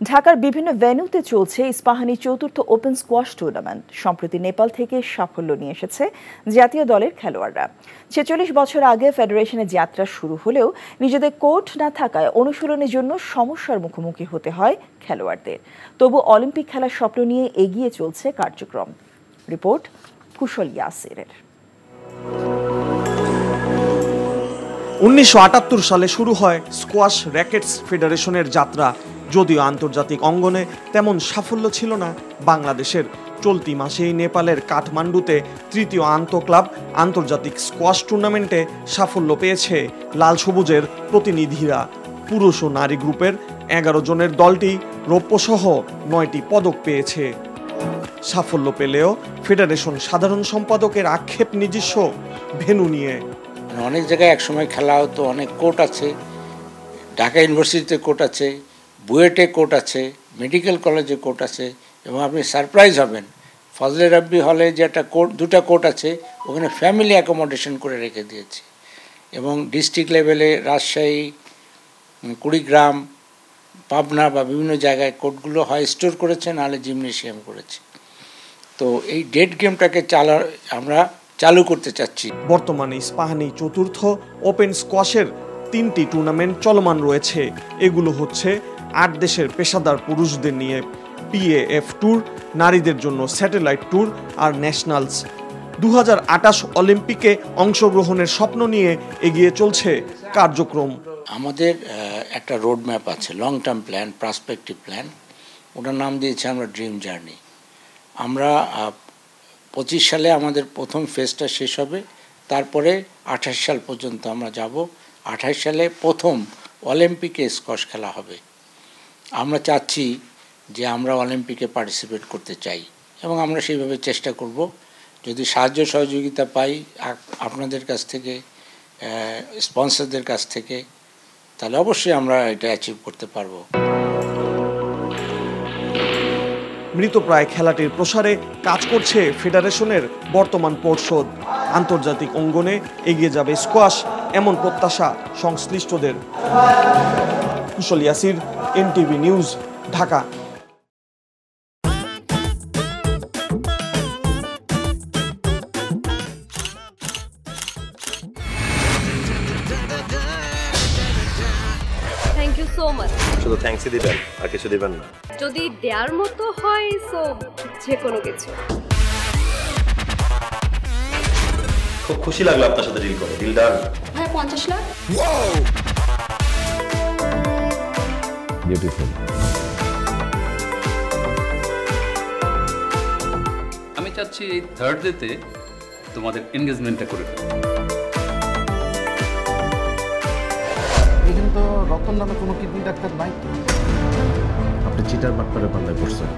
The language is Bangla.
ঢাকার বিভিন্ন ভেন্যুতে চলছে ইস্পাহানি চতুর্থ ওপেন স্কোয়াশ টুর্নামেন্ট। সম্প্রতি নেপাল থেকে সাফল্য নিয়ে এসেছে জাতীয় দলের খেলোয়াড়রা। ৪৬ বছর আগে ফেডারেশনে যাত্রা শুরু হলেও নিজেদের কোর্ট না থাকায় অনুশীলনের জন্য সমস্যার মুখোমুখি হতে হয় খেলোয়াড়দের। তবু অলিম্পিক খেলার স্বপ্ন নিয়ে এগিয়ে চলছে কার্যক্রম। রিপোর্ট কুশল ইয়াসিরের। ১৯৭৮ সালে শুরু হয় স্কোয়াশ র্যাকেটস ফেডারেশনের যাত্রা। যদিও আন্তর্জাতিক অঙ্গনে তেমন সাফল্য ছিল না বাংলাদেশের। চলতি মাসেই নেপালের কাঠমান্ডুতে তৃতীয় ক্লাব আন্তর্জাতিক স্কোয়াশ টুর্নামেন্টে সাফল্য পেয়েছে লাল সবুজের প্রতিনিধিরা। পুরুষ ও নারী গ্রুপের ১১ জনের দলটি রৌপ্যসহ ৯টি পদক পেয়েছে। সাফল্য পেলেও ফেডারেশন সাধারণ সম্পাদকের আক্ষেপ নিজস্ব ভেন্যু নিয়ে। অনেক জায়গায় একসময় খেলা হতো, অনেক কোর্ট আছে, ঢাকা ইউনিভার্সিটিতে কোর্ট আছে, বুয়েটে কোর্ট আছে, মেডিকেল কলেজে কোর্ট আছে, এবং আপনি সারপ্রাইজ হবেন ফজলে রাব্বি হলে যে একটা কোর্ট, দুটা কোর্ট আছে, ওখানে ফ্যামিলি অ্যাকোমোডেশন করে রেখে দিয়েছে। এবং ডিস্ট্রিক্ট লেভেলে রাজশাহী, কুড়িগ্রাম, পাবনা বা বিভিন্ন জায়গায় কোর্টগুলো হয় স্টোর করেছে, নাহলে জিমনেশিয়াম করেছে। তো এই ডেড গেমটাকে আমরা চালু করতে চাচ্ছি। বর্তমানে ইস্পাহানি চতুর্থ ওপেন স্কোয়াশের 3টি টুর্নামেন্ট চলমান রয়েছে। এগুলো হচ্ছে 8 দেশের পেশাদার পুরুষদের নিয়ে PAF ট্যুর, নারীদের জন্য স্যাটেলাইট ট্যুর আর ন্যাশনালস। 2028 অলিম্পিকে অংশগ্রহণের স্বপ্ন নিয়ে এগিয়ে চলছে কার্যক্রম। আমাদের একটা রোড ম্যাপ আছে, long term plan, perspective plan, ওটার নাম দিয়েছি আমরা ড্রিম জার্নি। আমরা 25 সালে আমাদের প্রথম ফেজটা শেষ হবে, তারপরে 28 সাল পর্যন্ত আমরা যাব। 28 সালে প্রথম অলিম্পিকে স্কোয়াশ খেলা হবে। আমরা চাচ্ছি যে আমরা অলিম্পিকে পার্টিসিপেট করতে চাই, এবং আমরা সেইভাবে চেষ্টা করব। যদি সাহায্য সহযোগিতা পাই আপনাদের কাছ থেকে, স্পন্সরদের কাছ থেকে, তাহলে অবশ্যই আমরা এটা অ্যাচিভ করতে পারবো। মৃতপ্রায় খেলাটির প্রসারে কাজ করছে ফেডারেশনের বর্তমান পর্ষদ। আন্তর্জাতিক অঙ্গনে এগিয়ে যাবে স্কোয়াশ, এমন প্রত্যাশা সংশ্লিষ্টদের। Kushal Yasir, NTV news, Dhaka. Thank you so much. শুধু থ্যাঙ্কসই দিবেন, আর কিছু দিবেন না? যদি দেওয়ার মতো হয় সো যে কোনো কিছু। খুব খুশি লাগলো আপনার সাথে ডিল করে। Deal done. হ্যাঁ, 50 লাখ। বিউটিফুল। আমি চাচ্ছি এই থার্ড ডেতে তোমাদের এনগেজমেন্টটা করে ফেলো। এখানে তো রতন নামে কোনো কিডনি ডাক্তার নাই। আপনি চিটার বাটপারে পাল্লায় পড়ছেন।